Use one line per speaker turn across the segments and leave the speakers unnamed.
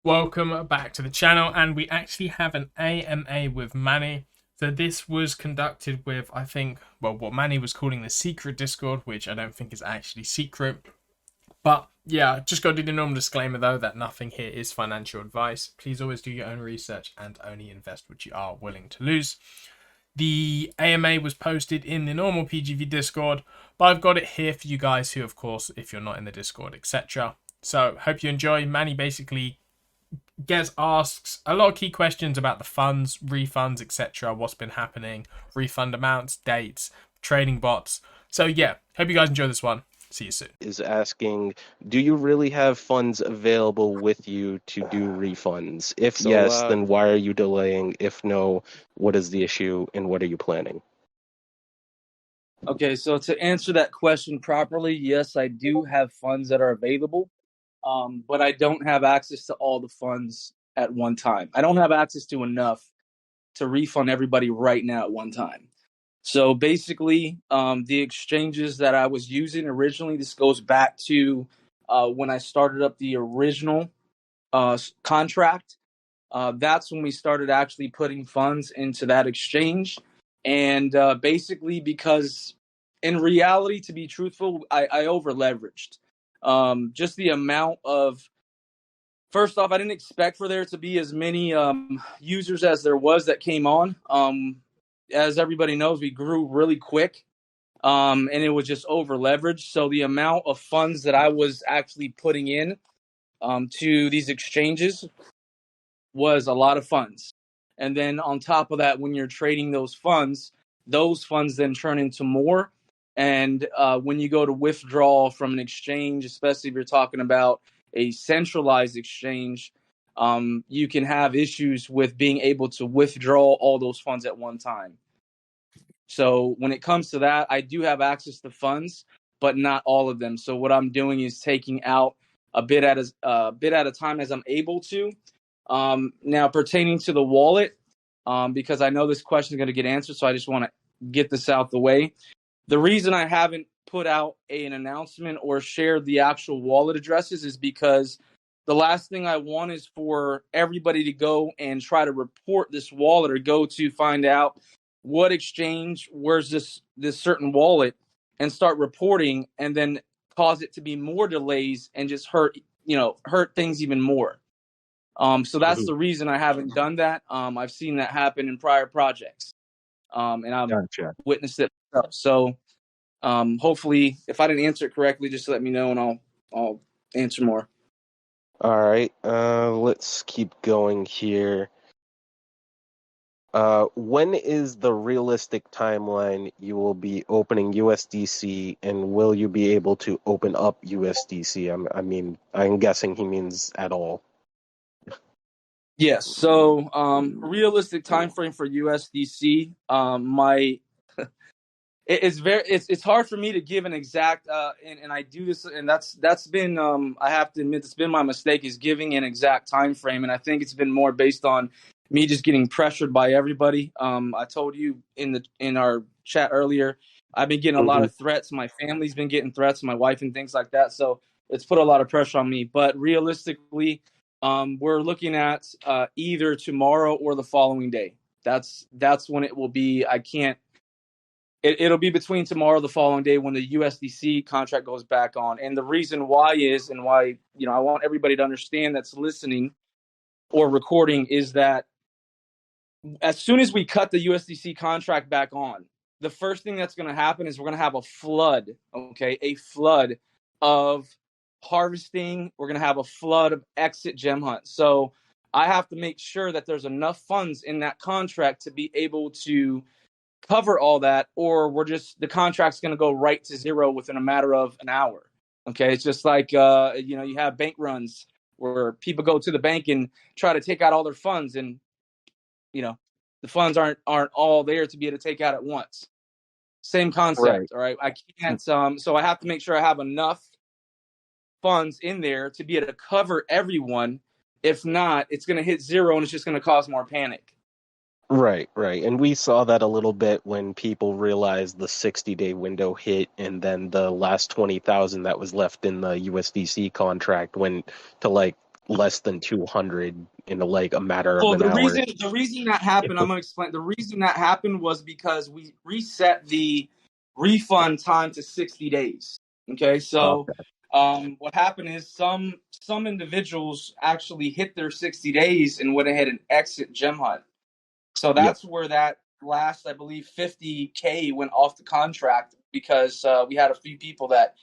Welcome back to the channel, and we actually have an AMA with Manny. So this was conducted with, I think, well, what Manny was calling the secret Discord, which I don't think is actually secret. But yeah, just got to do the normal disclaimer though that nothing here is financial advice. Please always do your own research and only invest what you are willing to lose. The AMA was posted in the normal PGV Discord, but I've got it here for you guys who, of course, if you're not in the Discord, etc. So hope you enjoy. Manny basically asks a lot of key questions about the funds, refunds, etc. What's been happening, refund amounts, dates, trading bots. So yeah, hope you guys enjoy this one. See you soon.
Is asking, do you really have funds available with you to do refunds? If yes, then why are you delaying? If no, what is the issue and what are you planning?
Okay, so to answer that question properly, yes, I do have funds that are available, but I don't have access to all the funds at one time. I don't have access to enough to refund everybody right now at one time. So basically, the exchanges that I was using originally, this goes back to when I started up the original contract. That's when we started actually putting funds into that exchange. And basically, because in reality, to be truthful, I over leveraged. Just the amount of, first off, I didn't expect for there to be as many users as there was that came on. As everybody knows, we grew really quick, and it was just over leveraged. So the amount of funds that I was actually putting in to these exchanges was a lot of funds. And then on top of that, when you're trading those funds then turn into more. And when you go to withdraw from an exchange, especially if you're talking about a centralized exchange, you can have issues with being able to withdraw all those funds at one time. So when it comes to that, I do have access to funds, but not all of them. So what I'm doing is taking out a bit at a time as I'm able to. Now, pertaining to the wallet, because I know this question is going to get answered, so I just want to get this out the way. The reason I haven't put out an announcement or shared the actual wallet addresses is because the last thing I want is for everybody to go and try to report this wallet or go to find out what exchange, where's this certain wallet, and start reporting and then cause it to be more delays and just hurt things even more. So that's the reason I haven't done that. I've seen that happen in prior projects, and I've witnessed it myself. So hopefully, if I didn't answer it correctly, just let me know and I'll answer more.
All right, let's keep going here. When is the realistic timeline you will be opening USDC, and will you be able to open up USDC? I'm guessing he means at all.
Yes. So, realistic time frame for USDC. It's hard for me to give an exact. And I do this, and that's been. I have to admit, it's been my mistake is giving an exact time frame, and I think it's been more based on me just getting pressured by everybody. I told you in our chat earlier, I've been getting a lot of threats. My family's been getting threats, my wife and things like that. So it's put a lot of pressure on me. But realistically, we're looking at either tomorrow or the following day. That's when it will be. I can't. It'll be between tomorrow or the following day when the USDC contract goes back on. And the reason why is, and why I want everybody to understand that's listening or recording, is that as soon as we cut the USDC contract back on, the first thing that's going to happen is we're going to have a flood of harvesting. We're going to have a flood of exit gem hunts. So I have to make sure that there's enough funds in that contract to be able to cover all that, or the contract's going to go right to zero within a matter of an hour. Okay. It's just like, you have bank runs where people go to the bank and try to take out all their funds, and the funds aren't all there to be able to take out at once. Same concept. Right. All right. I can't, so I have to make sure I have enough funds in there to be able to cover everyone. If not, it's going to hit zero and it's just going to cause more panic.
Right. And we saw that a little bit when people realized the 60-day window hit, and then the last 20,000 that was left in the USDC contract went to like less than 200 in like a matter of
Well,
an hour.
the reason that happened, I'm gonna explain. The reason that happened was because we reset the refund time to 60 days. Okay, so
Okay.
what happened is some individuals actually hit their 60 days and went ahead and exit Gem Hunt. So
Yep.
that's where that last, I believe, 50K went off the contract because we had a few people that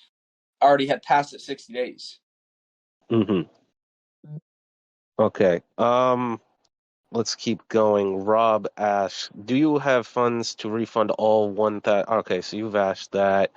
already had passed it 60 days.
hmm Okay. Let's keep going. Rob asks, "Do you have funds to refund all 1,000?" Okay, so you've asked that.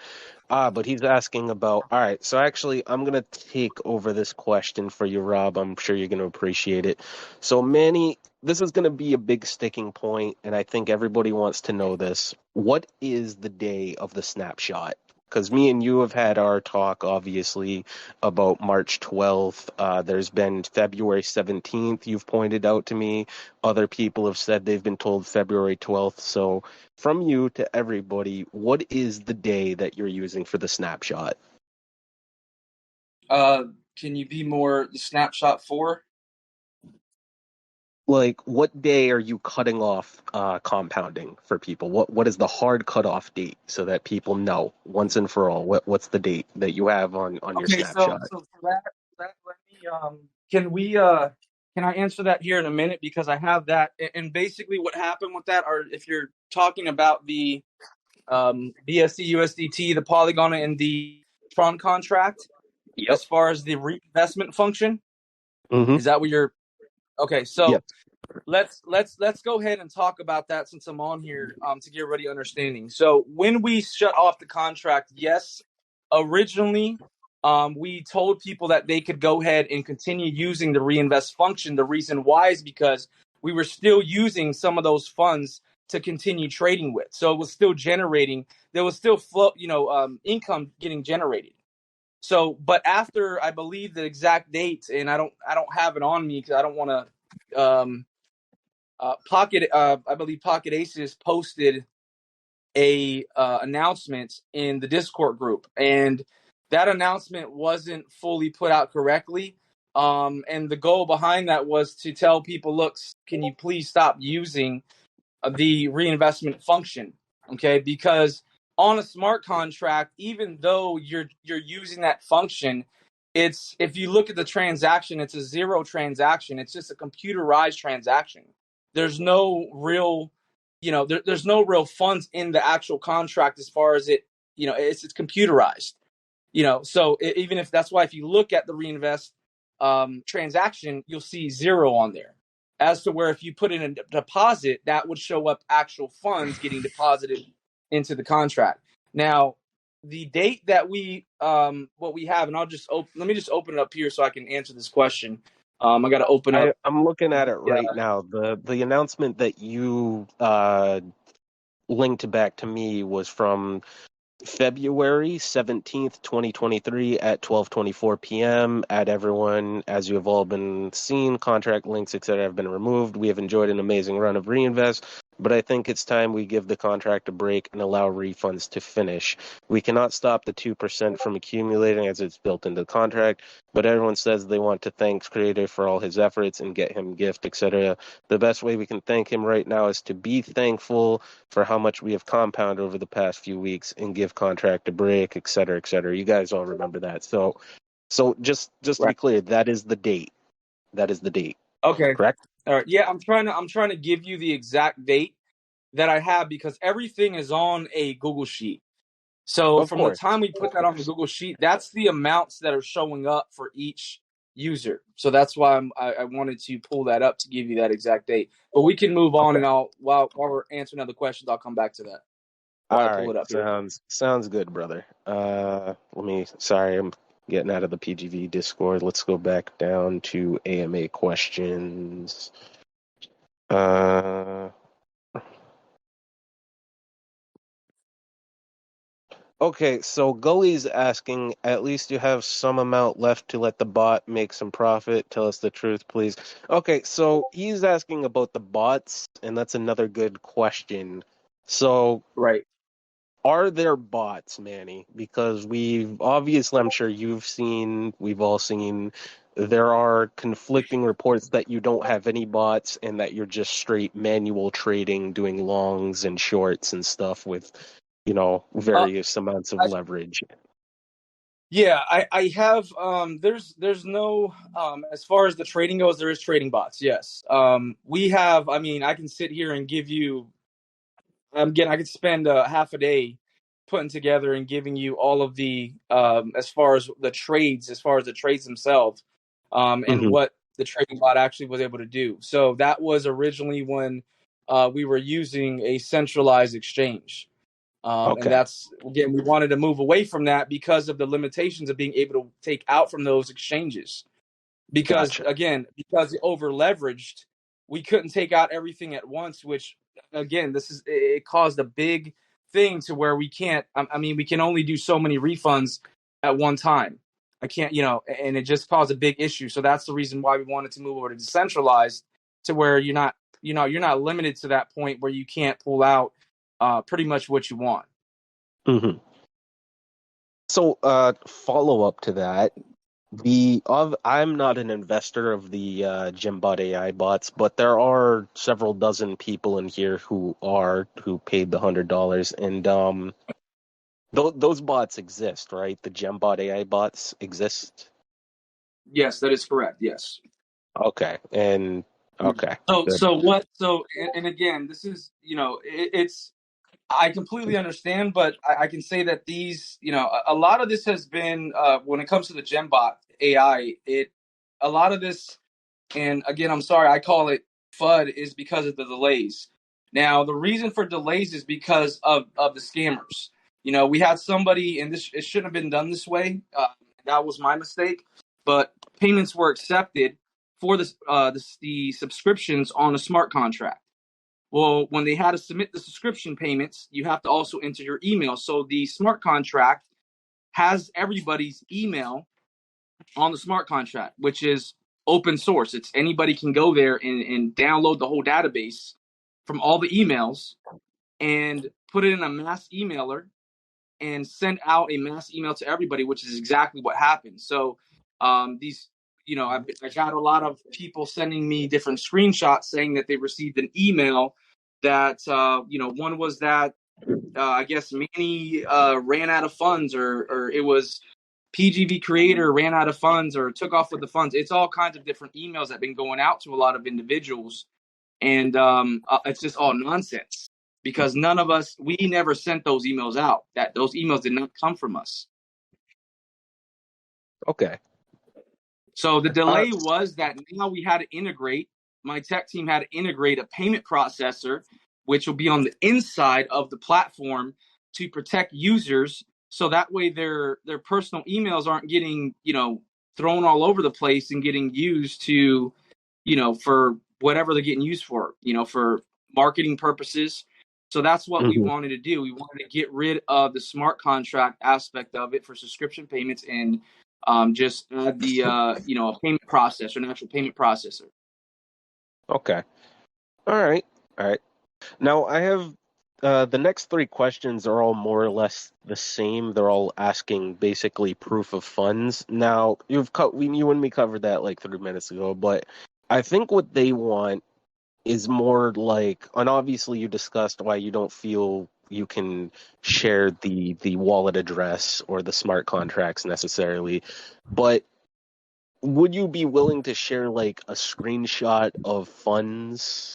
But he's asking about. All right, so actually, I'm gonna take over this question for you, Rob. I'm sure you're gonna appreciate it. So, Manny, this is gonna be a big sticking point, and I think everybody wants to know this. What is the day of the snapshot? Because me and you have had our talk, obviously, about March 12th. There's been February 17th, you've pointed out to me. Other people have said they've been told February 12th. So, from you to everybody, what is the day that you're using for the snapshot?
Can you be more the snapshot for?
Like, what day are you cutting off compounding for people? What is the hard cutoff date so that people know once and for all what's the date that you have on your
Okay, so
snapshot?
so for that let me can we can I answer that here in a minute because I have that and basically what happened with that are if you're talking about the BSC USDT, the Polygon and the Tron contract
Yep.
as far as the reinvestment function,
Mm-hmm.
is that what you're okay, so
Yes.
let's go ahead and talk about that since I'm on here to get everybody understanding. So when we shut off the contract, yes, originally we told people that they could go ahead and continue using the reinvest function. The reason why is because we were still using some of those funds to continue trading with. So it was still generating. There was still flow, income getting generated. So, but after I believe the exact date, and I don't have it on me because I don't want to I believe Pocket Aces posted a announcement in the Discord group, and that announcement wasn't fully put out correctly. And the goal behind that was to tell people, look, can you please stop using the reinvestment function? Okay, because on a smart contract, even though you're using that function, it's if you look at the transaction, it's a zero transaction. It's just a computerized transaction. There's no real, there's no real funds in the actual contract as far as it, it's computerized. So even if that's why if you look at the reinvest transaction, you'll see zero on there. As to where if you put in a deposit, that would show up actual funds getting deposited into the contract. Now, the date that what we have, and let me just open it up here so I can answer this question. I got to open up.
I'm looking at it
Yeah.
right now. The announcement that you linked back to me was from February 17th, 2023 at 12:24 p.m. At everyone, as you have all been seen, contract links, etc. have been removed. We have enjoyed an amazing run of reinvest, but I think it's time we give the contract a break and allow refunds to finish. We cannot stop the 2% from accumulating as it's built into the contract, but everyone says they want to thank Creator for all his efforts and get him gift, etc. The best way we can thank him right now is to be thankful for how much we have compounded over the past few weeks and give contract a break, et cetera, et cetera. You guys all remember that. So just to be
Right.
clear, that is the date. That is the date.
Okay.
Correct?
All right. Yeah, I'm trying to give you the exact date that I have because everything is on a Google Sheet. So
Of
from the
course.
time we put that on the Google Sheet, that's the amounts that are showing up for each user. So that's why I wanted to pull that up to give you that exact date. But we can move on,
Okay.
and while we're answering other questions, I'll come back to that while I
All
pull
right.
it up here.
Sounds good, brother. Sorry, I'm getting out of the PGV Discord. Let's go back down to AMA questions. Uh Okay, so Gully's asking, at least you have some amount left to let the bot make some profit. Tell us the truth, please. Okay, so he's asking about the bots, and that's another good question. So,
Right.
are there bots, Manny? Because we've obviously, I'm sure we've all seen there are conflicting reports that you don't have any bots and that you're just straight manual trading, doing longs and shorts and stuff with, various amounts of
I,
leverage.
yeah, I have there's no as far as the trading goes, there is trading bots. Yes. We have, I mean, I can sit here and give you again, I could spend half a day putting together and giving you all of the as far as the trades, themselves, and
Hmm.
what the trading bot actually was able to do. So that was originally when we were using a centralized exchange. And
Okay,
that's, again, we wanted to move away from that because of the limitations of being able to take out from those exchanges. Because,
gotcha.
again, because it over leveraged, we couldn't take out everything at once, which, again, it caused a big thing to where we can't, I mean, we can only do so many refunds at one time. I can't, and it just caused a big issue. So that's the reason why we wanted to move over to decentralized, to where you're not limited to that point where you can't pull out pretty much what you want.
Hmm. So, follow up to that. I'm not an investor of the Gymbot AI bots, but there are several dozen people in here who paid the $100, and those bots exist, right? The Gymbot AI bots exist.
Yes, that is correct. Yes.
Okay, and okay, good.
And again, this is, it's, I completely understand, but I can say that these, a lot of this has been, when it comes to the Gembot AI, a lot of this, and again, I'm sorry, I call it FUD, is because of the delays. Now, the reason for delays is because of the scammers. We had somebody, and it shouldn't have been done this way. That was my mistake. But payments were accepted for the subscriptions on a smart contract. Well, when they had to submit the subscription payments, you have to also enter your email. So the smart contract has everybody's email on the smart contract, which is open source. It's anybody can go there and download the whole database from all the emails and put it in a mass emailer and send out a mass email to everybody, which is exactly what happened. So these, I got a lot of people sending me different screenshots saying that they received an email that, one was that I guess Manny ran out of funds, or it was PGV creator ran out of funds or took off with the funds. It's all kinds of different emails that have been going out to a lot of individuals, and it's just all nonsense because we never sent those emails out. That those emails did not come from us.
Okay.
So the
Uh,
delay was that now we had to integrate. My tech team had to integrate a payment processor, which will be on the inside of the platform to protect users, so that way their personal emails aren't getting thrown all over the place and getting used to for whatever they're getting used for, for marketing purposes. So that's what we
mhm.
wanted to do. We wanted to get rid of the smart contract aspect of it for subscription payments and just add the a payment processor, an actual payment processor.
Okay. All right. All right. Now I have the next three questions are all more or less the same. They're all asking basically proof of funds. Now you and me covered that like 3 minutes ago, but I think what they want is more like, and obviously you discussed why you don't feel you can share the wallet address or the smart contracts necessarily, but would you be willing to share like a screenshot of funds,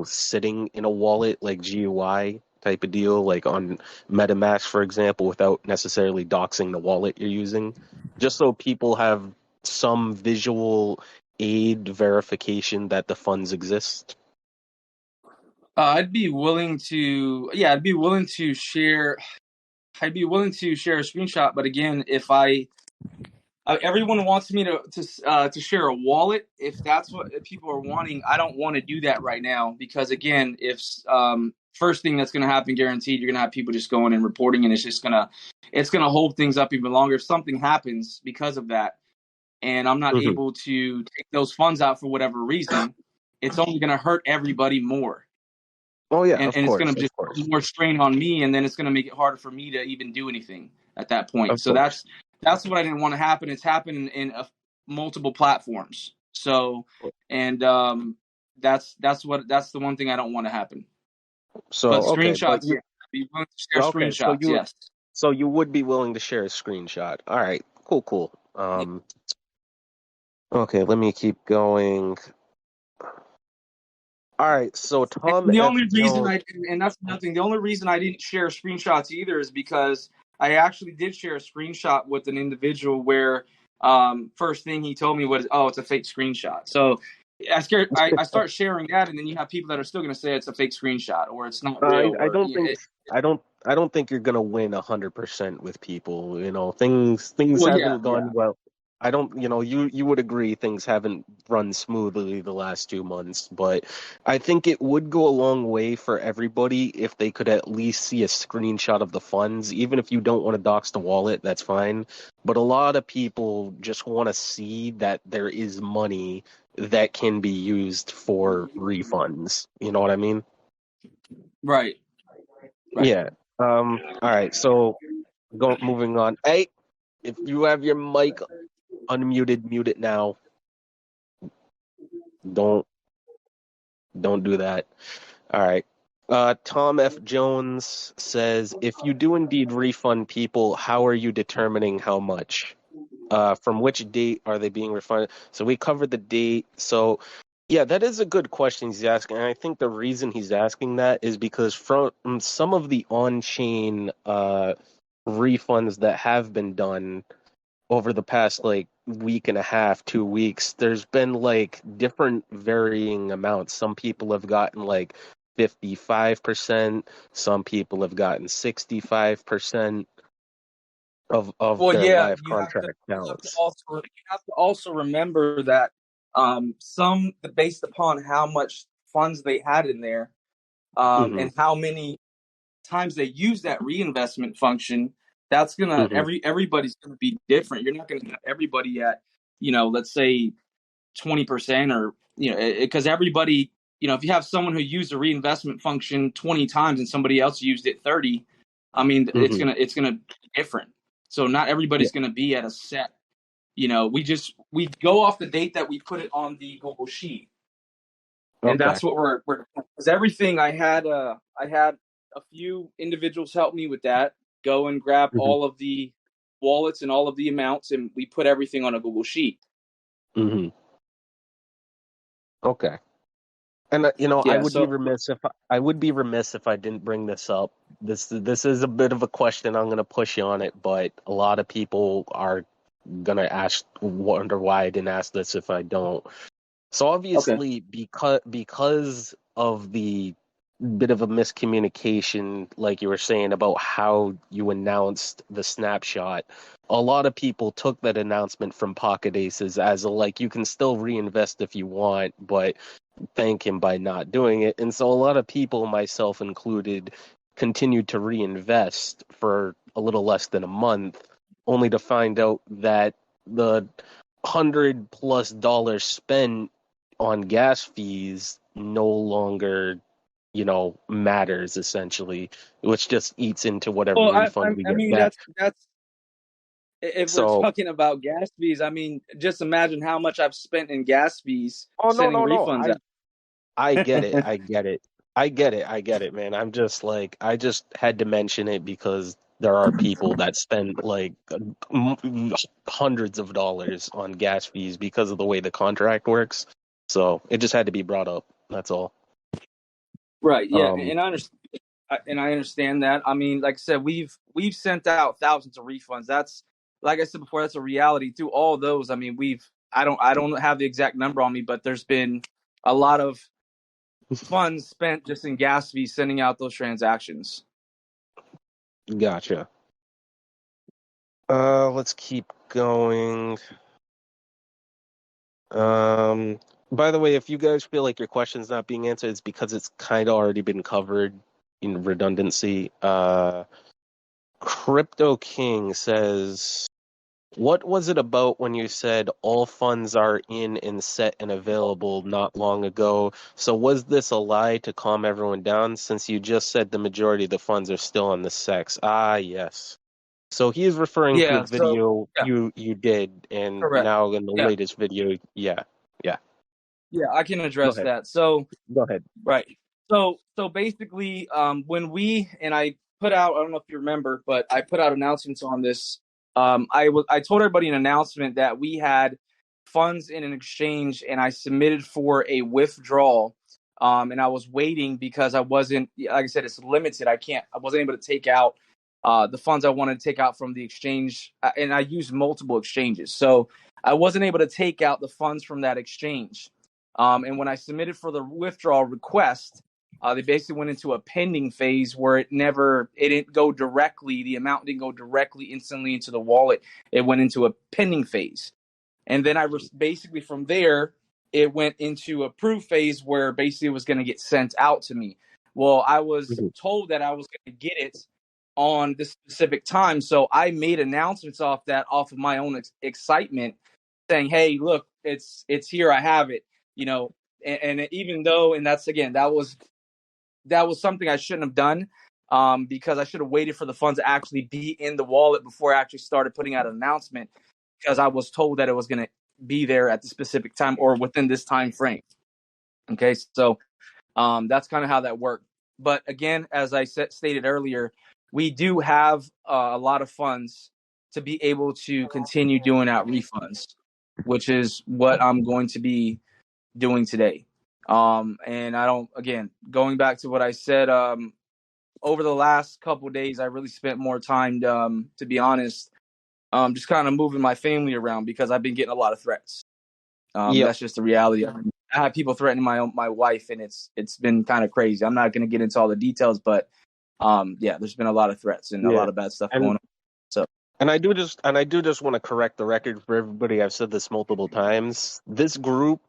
sitting in a wallet like GUI type of deal, like on MetaMask, for example, without necessarily doxing the wallet you're using, just so people have some visual aid verification that the funds exist?
I'd be willing to, yeah, I'd be willing to share a screenshot. But again, if everyone wants me to share a wallet. If that's what people are wanting, I don't want to do that right now because again, if first thing that's going to happen, guaranteed, you're going to have people just going and reporting, and it's gonna hold things up even longer. If something happens because of that, and I'm not
Hmm.
able to take those funds out for whatever reason, it's only going to hurt everybody more,
Oh yeah,
and
of
it's going
course,
to
of
just
course,
put more strain on me, and then it's going to make it harder for me to even do anything at that point.
of
So
course.
that's what I didn't want to happen. It's happened in multiple platforms. So, and that's the one thing I don't want to happen. But
So okay, but
screenshots,
you
yeah, I'd be willing to share
okay, so
screenshots. Yes.
you would be willing to share a screenshot. All right, cool.
Yeah.
Okay, let me keep going. All right, so Tom
And the
F.
only reason
Jones.
and that's nothing. The only reason I didn't share screenshots either is because I actually did share a screenshot with an individual where first thing he told me was, "Oh, it's a fake screenshot." So I start sharing that, and then you have people that are still going to say it's a fake screenshot or it's not real,
I
or
don't think I don't think you're gonna win 100% with people. You know, things
well, yeah,
haven't
yeah.
gone well. I don't, you know, you would agree things haven't run smoothly the last 2 months, but I think it would go a long way for everybody if they could at least see a screenshot of the funds. Even if you don't want to dox the wallet, that's fine. But a lot of people just want to see that there is money that can be used for refunds. You know what I mean?
Right, right.
Yeah. All right. So moving on. Hey, if you have your mic unmuted, mute it now. Don't don't do that. All right. Tom F. Jones says, if you do indeed refund people, how are you determining how much? From which date are they being refunded? So we covered the date. So yeah, that is a good question he's asking. And I think the reason he's asking that is because from some of the on-chain refunds that have been done over the past like week and a half, 2 weeks, there's been like different varying amounts. Some people have gotten like 55%, some people have gotten 65% of
Well,
their
yeah,
live contract balance.
you have to also remember that some based upon how much funds they had in there,
Hmm.
and how many times they use that reinvestment function, that's gonna
Hmm.
everybody's gonna be different. You're not gonna have everybody at, let's say 20%, or because everybody, if you have someone who used the reinvestment function 20 times and somebody else used it 30, I mean
Hmm.
it's gonna be different. So not
Yeah.
everybody's gonna be at a set. We go off the date that we put it on the Google Sheet, and
Okay.
that's what we're because everything I had a few individuals help me with that. Go and grab
Hmm.
all of the wallets and all of the amounts, and we put everything on a Google Sheet.
Hmm. Okay. And I
Yeah.
would be
So
remiss if I didn't bring this up. This is a bit of a question. I'm going to push you on it, but a lot of people are going to wonder why I didn't ask this if I don't. So
okay.
obviously, because of the bit of a miscommunication, like you were saying about how you announced the snapshot, a lot of people took that announcement from Pocket Aces as a like you can still reinvest if you want, but thank him by not doing it. And so a lot of people, myself included, continued to reinvest for a little less than a month, only to find out that the $100+ spent on gas fees no longer, matters essentially, which just eats into whatever
Well,
refund we
I
get
mean
back.
that's if we're
So,
talking about gas fees. I mean, just imagine how much I've spent in gas fees
oh no,
sending
no, no.
refunds
I get it.
out.
I get it. I get it. I get it, man. I'm just like, I just had to mention it because there are people that spend like hundreds of dollars on gas fees because of the way the contract works. So it just had to be brought up. That's all.
Right. Yeah,
Um,
and I understand that. I mean, like I said, we've sent out thousands of refunds. That's like I said before, that's a reality. Through all those, I mean, I don't have the exact number on me, but there's been a lot of funds spent just in gas fees sending out those transactions.
gotcha. Let's keep going. Um, by the way, if you guys feel like your question's not being answered, it's because it's kind of already been covered in redundancy. Crypto King says, what was it about when you said all funds are in and set and available not long ago? So was this a lie to calm everyone down since you just said the majority of the funds are still on the SEX? Ah, yes. So he is referring to a
Yeah. So
video
yeah,
you did, and
correct.
now in the
Yeah.
latest video, yeah, yeah.
Yeah, I can
Go
address
ahead.
that. So
Go ahead.
right. So basically, when we and I put out, I don't know if you remember, but I put out announcements on this. I told everybody an announcement that we had funds in an exchange, and I submitted for a withdrawal. And I was waiting because I wasn't, like I said, it's limited. I wasn't able to take out the funds I wanted to take out from the exchange, and I used multiple exchanges, so I wasn't able to take out the funds from that exchange. And when I submitted for the withdrawal request, they basically went into a pending phase where it didn't go directly, the amount didn't go directly instantly into the wallet. It went into a pending phase. And then basically from there, it went into a proof phase where basically it was going to get sent out to me. Well, I was
Mhm.
told that I was going to get it on this specific time. So I made announcements off of my own excitement, saying, "Hey, look, it's here. I have it." You know, and even though, and that's again, that was something I shouldn't have done, because I should have waited for the funds to actually be in the wallet before I actually started putting out an announcement, because I was told that it was going to be there at the specific time or within this time frame. Okay, so that's kind of how that worked. But again, as I stated earlier, we do have a lot of funds to be able to continue doing out refunds, which is what I'm going to be doing today. And I don't, again, going back to what I said, over the last couple of days, I really spent more time, to be honest, just kind of moving my family around because I've been getting a lot of threats.
Yep.
That's just the reality. I have people threatening my wife, and it's been kind of crazy. I'm not going to get into all the details, but yeah, there's been a lot of threats and a
Yeah.
lot of bad stuff going
And
on. So
and I do just want to correct the record for everybody. I've said this multiple times. This group,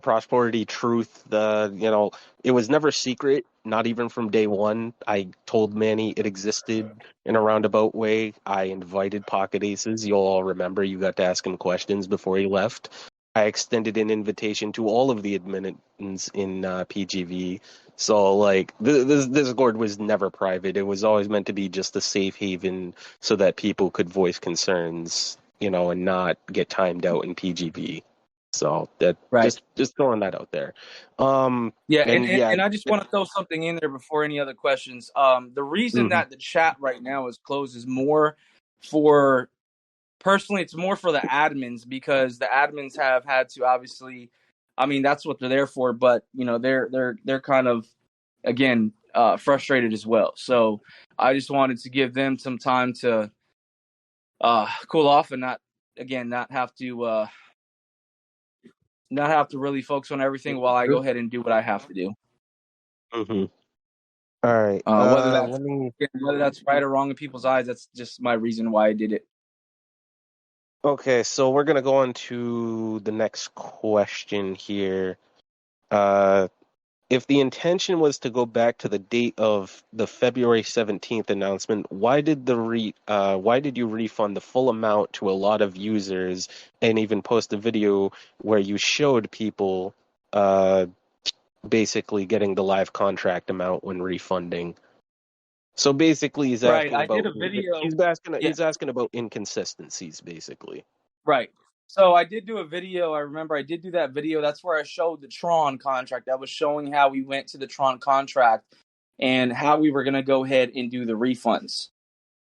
Prosperity Truth, it was never secret, not even from day one. I told Manny it existed in a roundabout way. I invited Pocket Aces. You'll all remember you got to ask him questions before he left. I extended an invitation to all of the admins in PGV. So, like, this Discord was never private. It was always meant to be just a safe haven so that people could voice concerns, and not get timed out in PGV. So that
right.
just throwing that out there. Um,
Yeah, and,
and
and,
yeah,
and I just want to throw something in there before any other questions. The reason
hmm
that the chat right now is closed is more for personally, it's more for the admins, because the admins have had to obviously, I mean, that's what they're there for, but they're kind of, again, frustrated as well. So I just wanted to give them some time to cool off and not have to really focus on everything while I go ahead and do what I have to do.
hmm All right.
Whether that's
Let me.
whether that's right or wrong in people's eyes, that's just my reason why I did it.
Okay, so we're gonna go on to the next question here. Uh, if the intention was to go back to the date of the February 17th announcement, why did you refund the full amount to a lot of users and even post a video where you showed people uh basically getting the live contract amount when refunding? So basically he's
Right.
asking
I did
about
a video. Yeah.
he's asking about inconsistencies basically.
Right. So I did do a video. I remember I did do that video. That's where I showed the Tron contract. I was showing how we went to the Tron contract and how we were going to go ahead and do the refunds.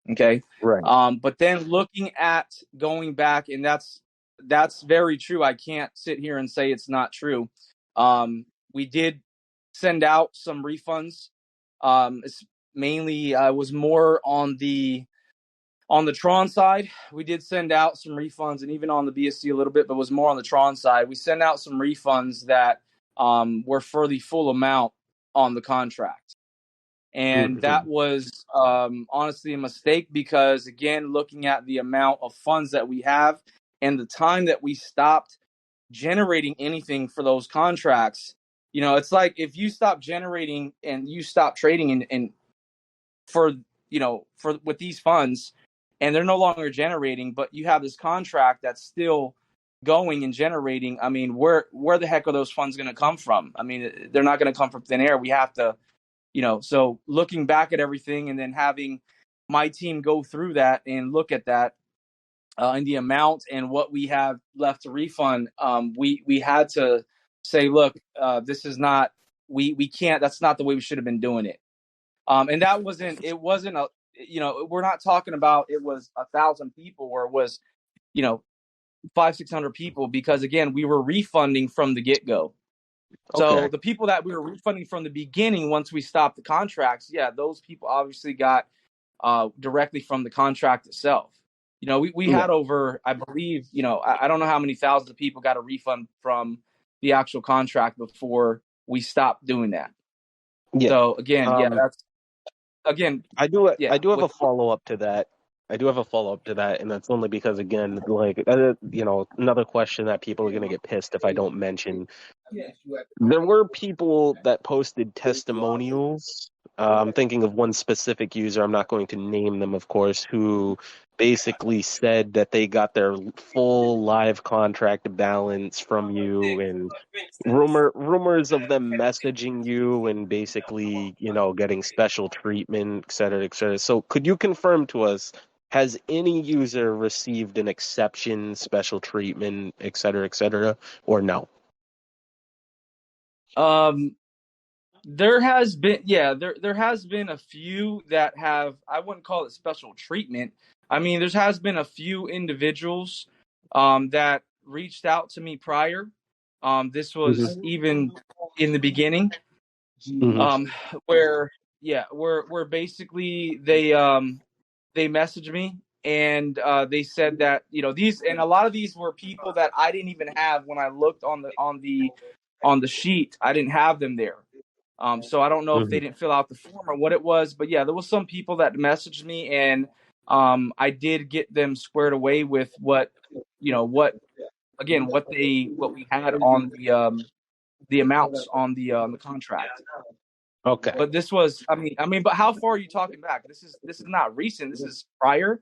Okay.
Right.
But then looking at going back, and that's very true. I can't sit here and say it's not true. We did send out some refunds. It's mainly I was more on the Tron side. We did send out some refunds, and even on the BSC a little bit, but was more on the Tron side. We sent out some refunds that were for the full amount on the contract. And
hmm
that was honestly a mistake because, again, looking at the amount of funds that we have and the time that we stopped generating anything for those contracts, it's like if you stop generating and you stop trading and for for with these funds, and they're no longer generating, but you have this contract that's still going and generating. I mean, where the heck are those funds going to come from? I mean, they're not going to come from thin air. We have to, so looking back at everything and then having my team go through that and look at that and the amount and what we have left to refund. We had to say, look, this is not, we can't, that's not the way we should have been doing it. And that wasn't, it wasn't a, we're not talking about it was 1,000 people or it was, 500-600 people, because again, we were refunding from the get-go. So
Okay.
the people that we were refunding from the beginning, once we stopped the contracts, yeah, those people obviously got directly from the contract itself. We
Yeah.
had over, I believe, I don't know how many thousands of people got a refund from the actual contract before we stopped doing that.
Yeah.
So again, yeah, that's again,
I do. I
yeah,
do have a follow up to that. I do have a follow up to that, and that's only because, again, like another question that people are gonna get pissed if I don't mention. There were people that posted testimonials. I'm thinking of one specific user. I'm not going to name them, of course, who basically said that they got their full live contract balance from you, and rumors of them messaging you and basically, getting special treatment, et cetera, et cetera. So could you confirm to us, has any user received an exception, special treatment, et cetera, or no?
There has been, yeah, there has been a few that have, I wouldn't call it special treatment. I mean, there has been a few individuals that reached out to me prior. This was
Mm-hmm.
even in the beginning,
Mm-hmm.
where yeah, where basically they messaged me and they said that these, and a lot of these were people that I didn't even have when I looked on the sheet. I didn't have them there. So I don't know if
Mm-hmm.
they didn't fill out the form or what it was, but yeah, there was some people that messaged me, and I did get them squared away with what what again what we had on the amounts on the contract.
Okay.
But this was, but how far are you talking back? This is not recent. This is prior.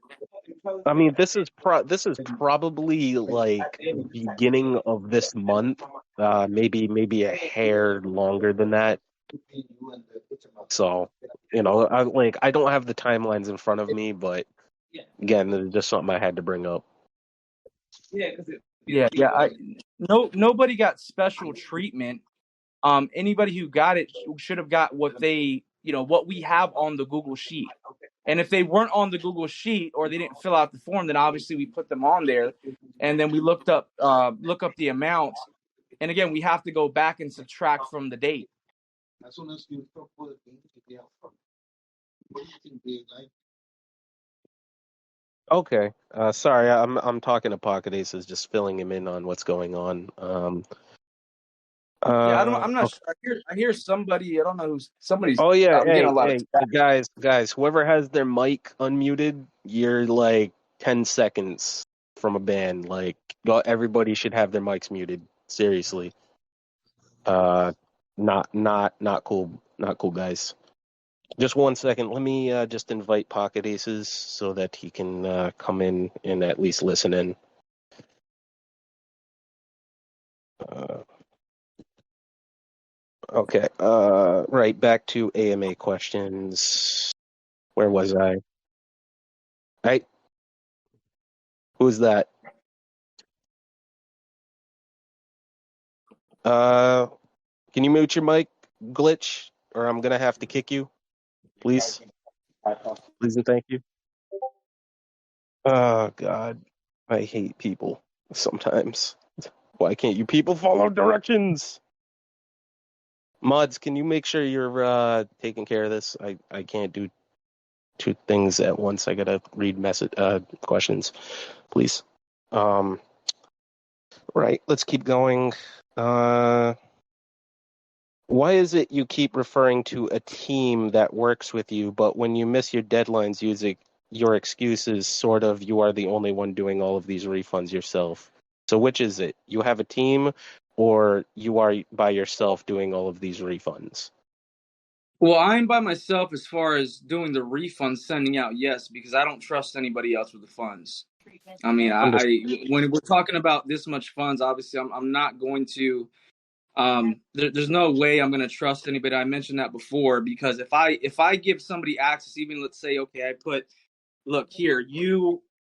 I mean, this is probably like beginning of this month, maybe a hair longer than that. So, I don't have the timelines in front of me, but again, it's just something I had to bring up.
Yeah, yeah. Nobody got special treatment. Anybody who got it should have got what what we have on the Google sheet. And if they weren't on the Google sheet or they didn't fill out the form, then obviously we put them on there, and then we look up the amount. And again, we have to go back and subtract from the date.
Okay. Sorry, I'm talking to Pocket Aces, just filling him in on what's going on.
Yeah, I'm not
Okay.
sure. I hear somebody. I don't know who's somebody's.
Oh yeah,
I'm getting
hey,
a lot of.
hey, guys, whoever has their mic unmuted, you're like 10 seconds from a ban. Like, everybody should have their mics muted. Seriously. Uh, not cool. Not cool, guys. Just 1 second. Let me just invite Pocket Aces so that he can come in and at least listen in. Uh, okay. Right, back to AMA questions. Where was I? Right? Who's that? Uh, can you mute your mic, Glitch? Or I'm gonna have to kick you. Please. Please and thank you. Oh God. I hate people sometimes. Why can't you people follow directions? Mods, can you make sure you're taking care of this? I can't do two things at once. I gotta read message questions, please. Right, let's keep going. Why is it you keep referring to a team that works with you, but when you miss your deadlines using your excuses, sort of, you are the only one doing all of these refunds yourself? So which is it? You have a team, or you are by yourself doing all of these refunds?
Well, I'm by myself as far as doing the refund sending out, yes, because I don't trust anybody else with the funds. I mean,
Understood.
when we're talking about this much funds, obviously, I'm not going to There's no way I'm going to trust anybody. I mentioned that before, because if I give somebody access, even let's say, okay, I put, look here,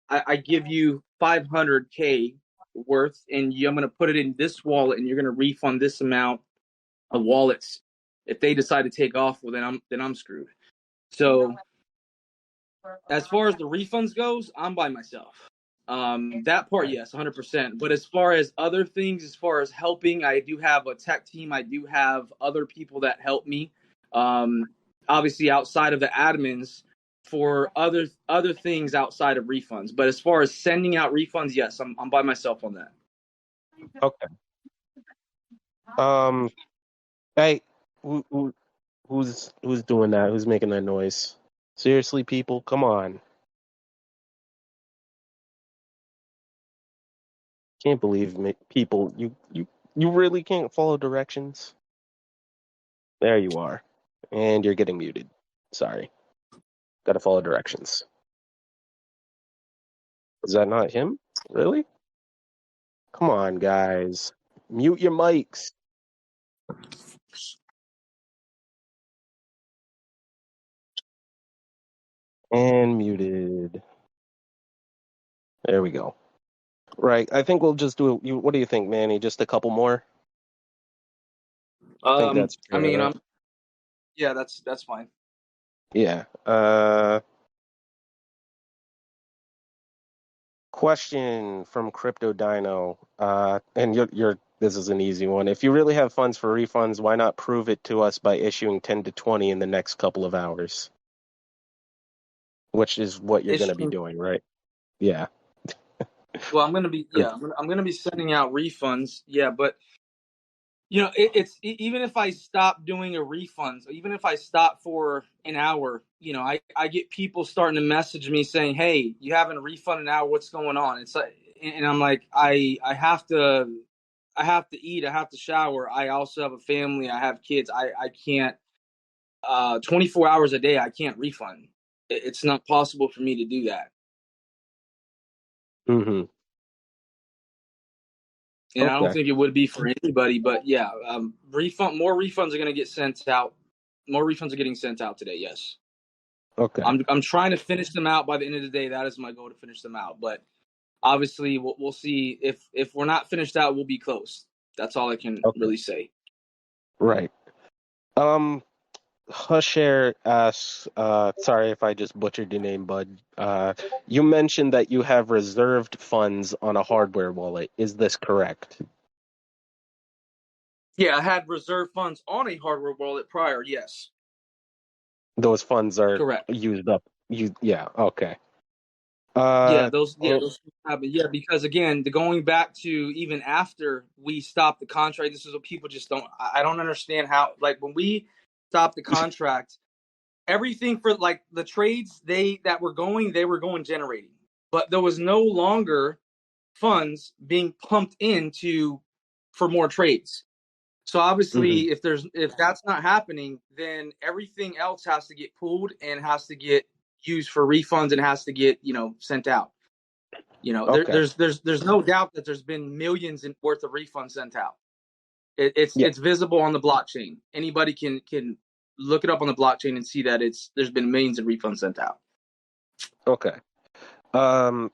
I give you 500K worth, and I'm going to put it in this wallet, and you're going to refund this amount of wallets. If they decide to take off, well, then I'm screwed. So as far as the refunds goes, I'm by myself. That part, yes, 100%. But as far as other things, as far as helping, I do have a tech team. I do have other people that help me. Um, Obviously, outside of the admins, for other things outside of refunds. But as far as sending out refunds, yes, I'm by myself on that.
Okay. Um, hey, who's doing that? Who's making that noise? Seriously, people, come on. Can't believe people. You really can't follow directions. There you are, and you're getting muted. Sorry, got to follow directions. Is that not him? Really? Come on, guys. Mute your mics. And muted. There we go. Right. I think we'll just do it. What do you think, Manny? Just a couple more? I think that's
I
fair,
mean,
right?
yeah, that's fine.
Yeah. Question from Crypto Dino. And you're this is an easy one. If you really have funds for refunds, why not prove it to us by issuing 10 to 20 in the next couple of hours? Which is what you're going to be
Issue.
doing, right? Yeah.
Well, I'm gonna be sending out refunds. Yeah, but it's even if I stop doing a refund, even if I stop for an hour, I get people starting to message me saying, "Hey, you haven't refunded an hour. What's going on?" It's like, and I'm like, I have to eat. I have to shower. I also have a family. I have kids. I can't 24 hours a day. I can't refund. It's not possible for me to do that.
Mm-hmm.
And I don't
Okay.
think it would be for anybody. But yeah, more refunds are going to get sent out. More refunds are getting sent out today. Yes,
Okay.
I'm trying to finish them out by the end of the day. That is my goal, to finish them out. But obviously, we'll see. If we're not finished out, we'll be close. That's all I can
Okay.
really say.
Right. Um, Husher asks, sorry if I just butchered your name, bud. You mentioned that you have reserved funds on a hardware wallet. Is this correct?
Yeah, I had reserve funds on a hardware wallet prior. Yes,
Those funds are
correct.
used up. Yeah, okay.
Yeah,
Uh,
those yeah
and-
those happen. Yeah, because again, going back to even after we stopped the contract, this is what people just don't. I don't understand how, like, when we stopped the contract, everything for like the trades they were going generating, but there was no longer funds being pumped into for more trades. So
mhm,
obviously, if that's not happening, then everything else has to get pulled and has to get used for refunds and has to get sent out.
okay.
There's no doubt that there's been millions in worth of refunds sent out. It's
Yeah,
it's visible on the blockchain. Anybody can look it up on the blockchain and see that there's been millions of refunds sent out.
okay. Um,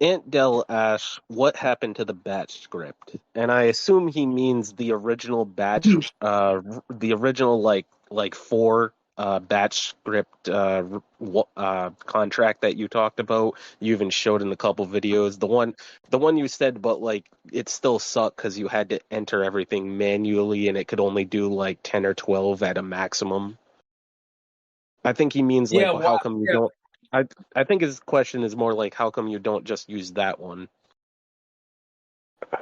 Aunt Dell asks, what happened to the batch script? And I assume he means the original batch, the original like four batch script contract that you talked about. You even showed in a couple videos. The one you said, but like it still sucked because you had to enter everything manually, and it could only do like 10 or 12 at a maximum. I think he means like,
Yeah,
well,
well,
how come you
yeah,
don't? I think his question is more like, how come you don't just use that one?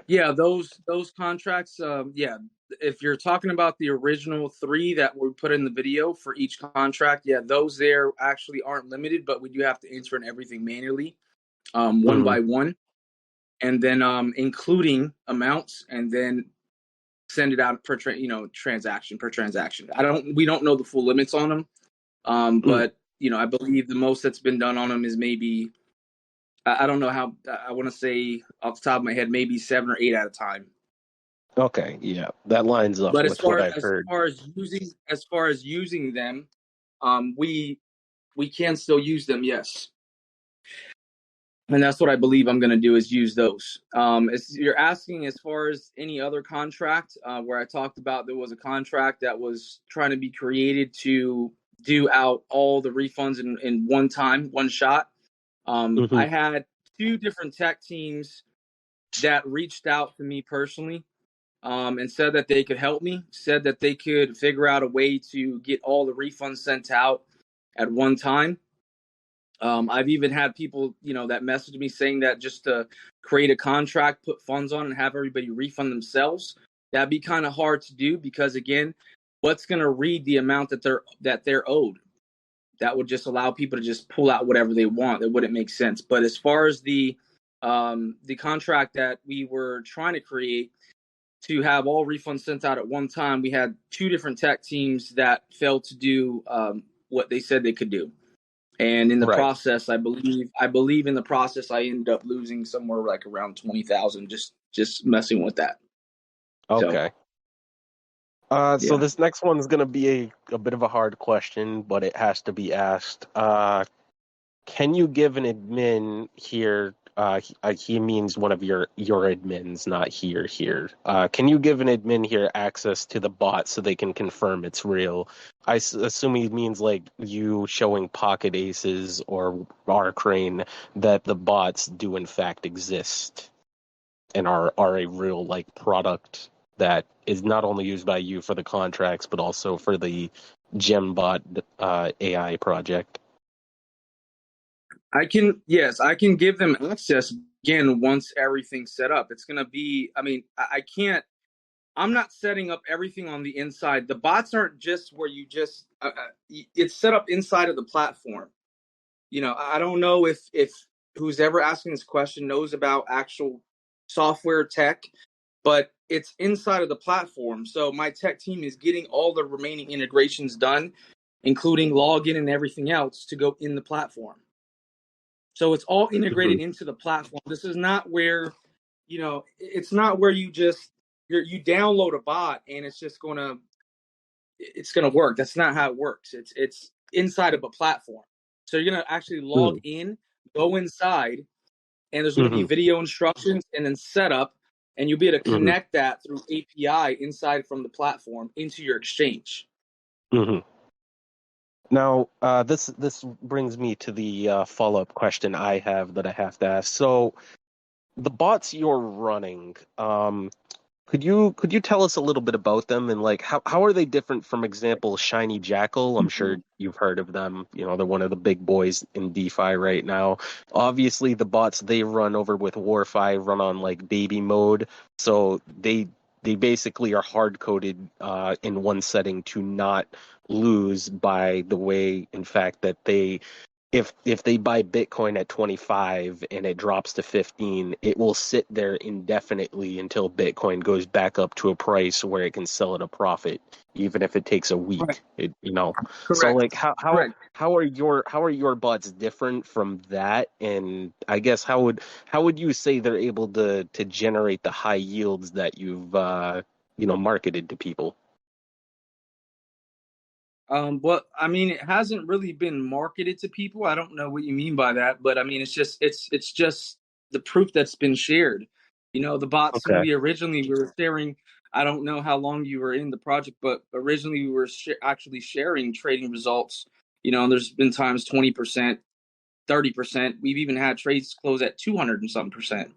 yeah. Those contracts. Yeah, if you're talking about the original three that we put in the video for each contract, yeah, those there actually aren't limited, but we do have to enter in everything manually, one
Hmm.
by one, and then including amounts, and then send it out transaction per transaction. We don't know the full limits on them,
Mm.
but I believe the most that's been done on them is maybe, I don't know how, I want to say off the top of my head, maybe 7 or 8 at a time.
Okay, yeah, that lines up
But
with what I've heard.
as far as using them, we can still use them, yes. And that's what I believe I'm going to do is use those. You're asking as far as any other contract where I talked about there was a contract that was trying to be created to do out all the refunds in one time, one shot.
Hmm.
I had two different tech teams that reached out to me personally and said that they could help me, said that they could figure out a way to get all the refunds sent out at one time. I've even had people, that message me saying that just to create a contract, put funds on, and have everybody refund themselves. That'd be kind of hard to do because, again, what's going to read the amount that they're owed? That would just allow people to just pull out whatever they want. That wouldn't make sense. But as far as the contract that we were trying to create to have all refunds sent out at one time, we had two different tech teams that failed to do what they said they could do. And in the
Right.
process, I believe in the process, I ended up losing somewhere like around 20,000 just messing with that. So
Okay. So
yeah,
this next one's gonna be a bit of a hard question, but it has to be asked. Can you give an admin here? He means one of your admins, not here. Can you give an admin here access to the bot so they can confirm it's real? Assume he means like you showing pocket aces or R crane that the bots do in fact exist and are a real like product that is not only used by you for the contracts but also for the Gembot AI project.
I can give them access again once everything's set up. It's gonna be, I mean, I can't. I'm not setting up everything on the inside. The bots aren't just where you just. It's set up inside of the platform. I don't know if who's ever asking this question knows about actual software tech, but it's inside of the platform. So my tech team is getting all the remaining integrations done, including login and everything else to go in the platform. So it's all integrated into the platform. This is not where, it's not where you download a bot and it's gonna work. That's not how it works. It's inside of a platform. So you're gonna actually log
Mm-hmm.
in, go inside, and there's gonna be
Mm-hmm.
video instructions and then setup, and you'll be able to
Mm-hmm.
connect that through API inside from the platform into your exchange.
Mm-hmm. Now, this brings me to the follow-up question I have that I have to ask. So, the bots you're running, could you tell us a little bit about them and like how are they different from example Shiny Jackal? I'm sure you've heard of them. You know, they're one of the big boys in DeFi right now. Obviously, the bots they run over with War5 run on like baby mode, so they basically are hard coded in one setting to not lose by the way, in fact, that they if they buy Bitcoin at 25 and it drops to 15, it will sit there indefinitely until Bitcoin goes back up to a price where it can sell at a profit, even if it takes a
Right.
week. You know, so
Correct.
like
Correct.
how are your bots different from that? And I guess how would you say they're able to generate the high yields that you've marketed to people?
But I mean, it hasn't really been marketed to people. I don't know what you mean by that, but I mean, it's just the proof that's been shared. The bots when
Okay.
we were sharing. I don't know how long you were in the project, but originally we were actually sharing trading results. There's been times 20%, 30%. We've even had trades close at 200 and something percent.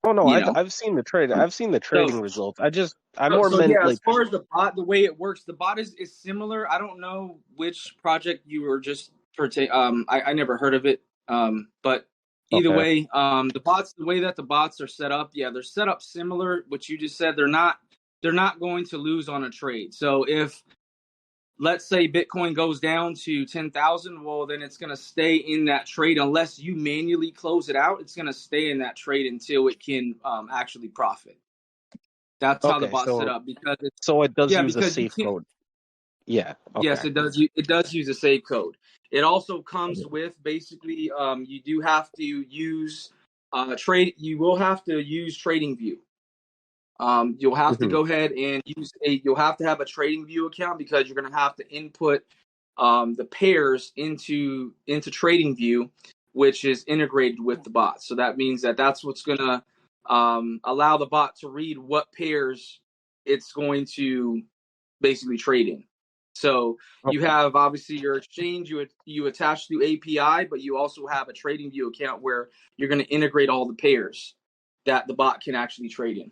Oh no,
You
I've
know,
I've seen the trade. I've seen the
so
trading results. I
so,
more
so
meant
yeah, as
like
far as the bot, the way it works, the bot is similar. I don't know which project you were just I never heard of it. But either
okay.
way, the way that the bots are set up, yeah, they're set up similar. What you just said, they're not going to lose on a trade. So if let's say Bitcoin goes down to 10,000, well then it's going to stay in that trade unless you manually close it out. It's going to stay in that trade until it can actually profit. That's how the
Okay,
bot's set up
so it does use a
because you
safe
can't.
code. Yeah.
Yes,
Okay.
it does. It does use a save code. It also comes with basically you do have to use trade. You will have to use Trading View. You'll have to
Mhm.
go ahead and you'll have to have a TradingView account because you're going to have to input the pairs into TradingView, which is integrated with the bot. So that means that that's what's going to allow the bot to read what pairs it's going to basically trade in. So you
Okay.
have obviously your exchange you attach through API, but you also have a TradingView account where you're going to integrate all the pairs that the bot can actually trade in.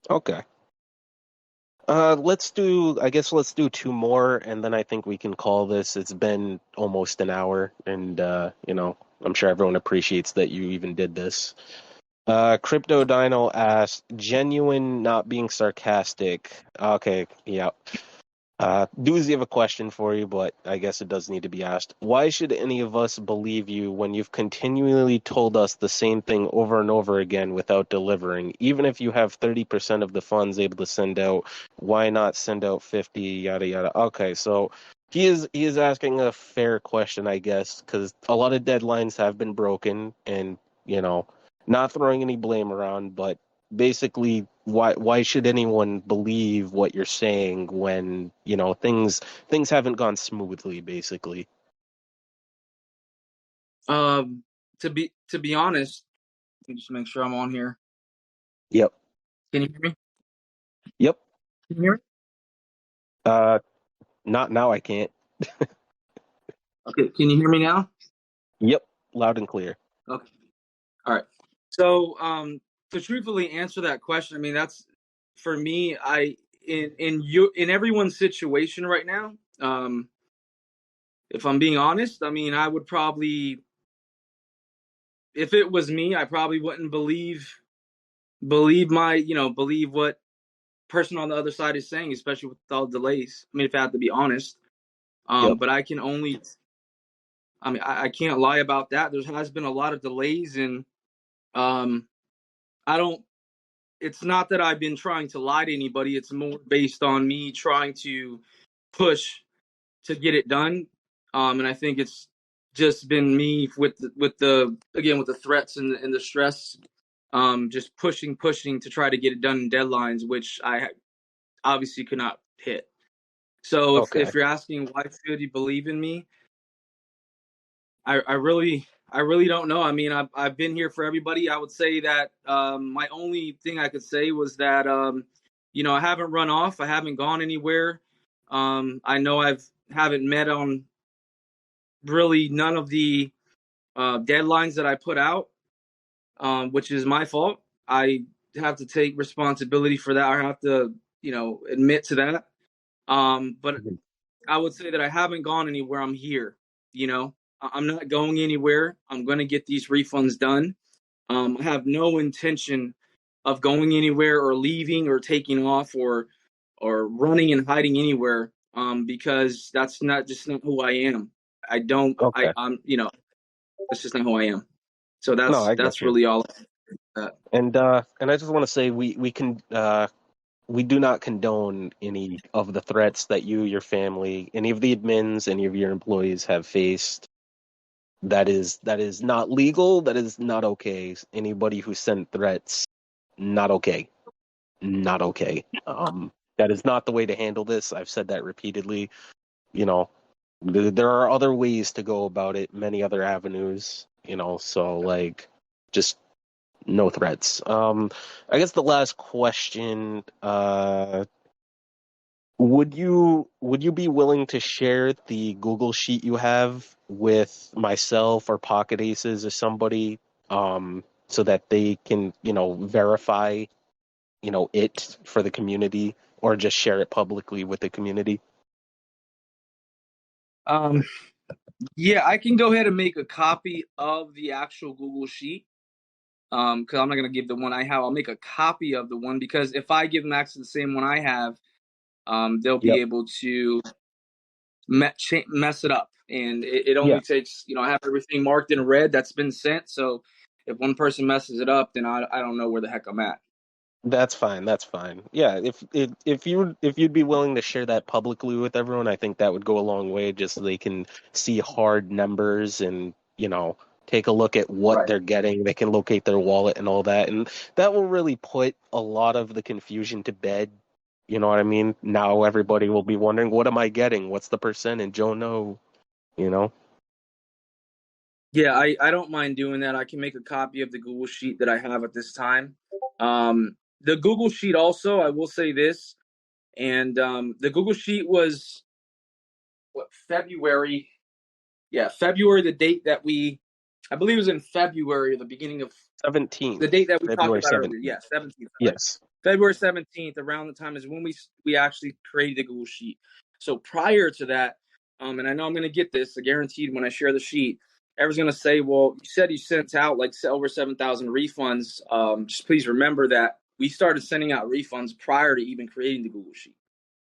Okay. I guess let's do two more, and then I think we can call this. It's been almost an hour, and I'm sure everyone appreciates that you even did this. Crypto Dino asked, genuine, not being sarcastic. Okay, yeah. Doozy of a question for you, but I guess it does need to be asked. Why should any of us believe you when you've continually told us the same thing over and over again without delivering? Even if you have 30% of the funds able to send out, why not send out 50, yada yada. Okay, so he is asking a fair question, I guess, because a lot of deadlines have been broken, and you know, not throwing any blame around, but basically why should anyone believe what you're saying when things haven't gone smoothly basically.
Um, to be honest, let me just make sure I'm on here.
Yep.
Can you hear me?
Yep.
Can you hear me?
uh Not now, I can't.
Okay. Can you hear me now?
Yep, loud and clear.
Okay. All right. So, to truthfully answer that question, I mean that's for me. In everyone's situation right now. If I'm being honest, I mean I would probably, if it was me, I probably wouldn't believe what person on the other side is saying, especially with all the delays. I mean, if I have to be honest,
Yep.
but I can't lie about that. There has been a lot of delays, and um, I don't. It's not that I've been trying to lie to anybody. It's more based on me trying to push to get it done. And I think it's just been me with the threats and the stress, just pushing to try to get it done in deadlines, which I obviously could not hit. So
Okay.
if you're asking why should you believe in me, I really don't know. I mean, I've been here for everybody. I would say that my only thing I could say was that I haven't run off. I haven't gone anywhere. I know I've haven't met on really none of the deadlines that I put out, which is my fault. I have to take responsibility for that. I have to admit to that. But
Mhm.
I would say that I haven't gone anywhere. I'm here. I'm not going anywhere. I'm going to get these refunds done. I have no intention of going anywhere or leaving or taking off or running and hiding anywhere. Because that's not who I am. I don't.
Okay.
That's just not who I am. So
No,
that's
I get
that's
you.
really all. That.
And I just want to say we do not condone any of the threats that you, your family, any of the admins, any of your employees have faced. That is not legal. That is not okay. Anybody who sent threats, not okay. Not okay. That is not the way to handle this. I've said that repeatedly. You know, there are other ways to go about it, many other avenues. So like, just no threats. I guess the last question. Would you be willing to share the Google sheet you have with myself or Pocket Aces or somebody, so that they can, verify, it for the community, or just share it publicly with the community?
Um, yeah, I can go ahead and make a copy of the actual Google sheet. Because I'm not gonna give the one I have. I'll make a copy of the one because if I give them access to the same one I have, they'll be
Yep.
able to mess it up. And it
Yeah.
only takes, I have everything marked in red that's been sent. So if one person messes it up, then I don't know where the heck I'm at.
That's fine. That's fine. Yeah, if you'd be willing to share that publicly with everyone, I think that would go a long way, just so they can see hard numbers and, take a look at what
Right.
they're getting. They can locate their wallet and all that, and that will really put a lot of the confusion to bed. You know what I mean? Now everybody will be wondering, what am I getting? What's the percentage? Oh no, you know?
Yeah, I don't mind doing that. I can make a copy of the Google Sheet that I have at this time. The Google Sheet also, I will say this, and the Google Sheet was what, February? Yeah, February, the date that I believe it was in February, the beginning of the
17th,
date that we talked
February
about earlier.
17th.
Yeah, 17th. Sorry.
Yes.
February 17th, around the time is when we actually created the Google Sheet. So prior to that, and I know I'm going to get this, guaranteed when I share the sheet, everyone's going to say, well, you said you sent out like over 7,000 refunds. Just please remember that we started sending out refunds prior to even creating the Google Sheet.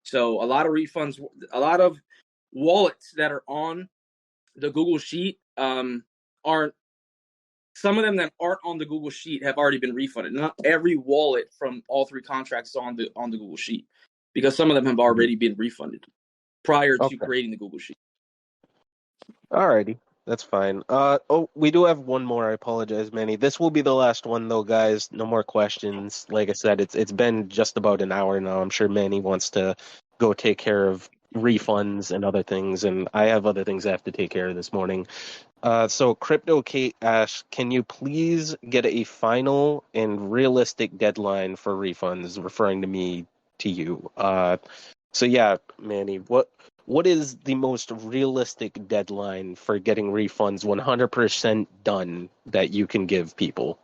So a lot of refunds, a lot of wallets that are on the Google Sheet aren't, some of them that aren't on the Google Sheet have already been refunded. Not every wallet from all three contracts is on the Google Sheet, because some of them have
Mhm.
already been refunded prior to
Okay.
creating the Google Sheet.
Alrighty. That's fine. Oh, we do have one more. I apologize, Manny. This will be the last one, though, guys. No more questions. Like I said, it's been just about an hour now. I'm sure Manny wants to go take care of refunds and other things, and I have other things I have to take care of this morning. So Crypto Kate asks, can you please get a final and realistic deadline for refunds, referring to me to you? So yeah, Manny, what is the most realistic deadline for getting refunds 100% done that you can give people?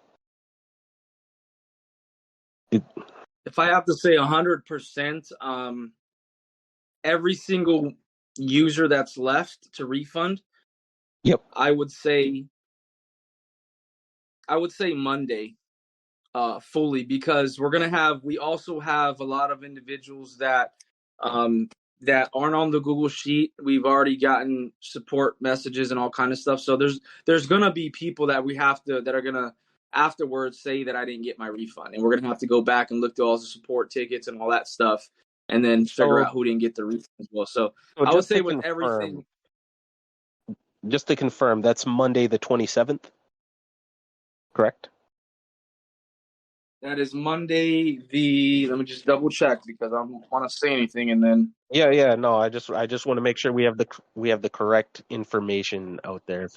It,
If I have to say 100%, every single user that's left to refund,
yep.
I would say Monday, fully, because we also have a lot of individuals um, that aren't on the Google Sheet. We've already gotten support messages and all kind of stuff. So there's gonna be people that are gonna afterwards say that I didn't get my refund, and we're gonna have to go back and look through all the support tickets and all that stuff, and then figure
So
out who didn't get the refund as well. So
so
I would say with everything,
just to confirm, that's Monday the 27th, correct?
that is Monday. Let me just double check because I don't want to say anything and then.
Yeah, no, I just want to make sure we have the correct information out there for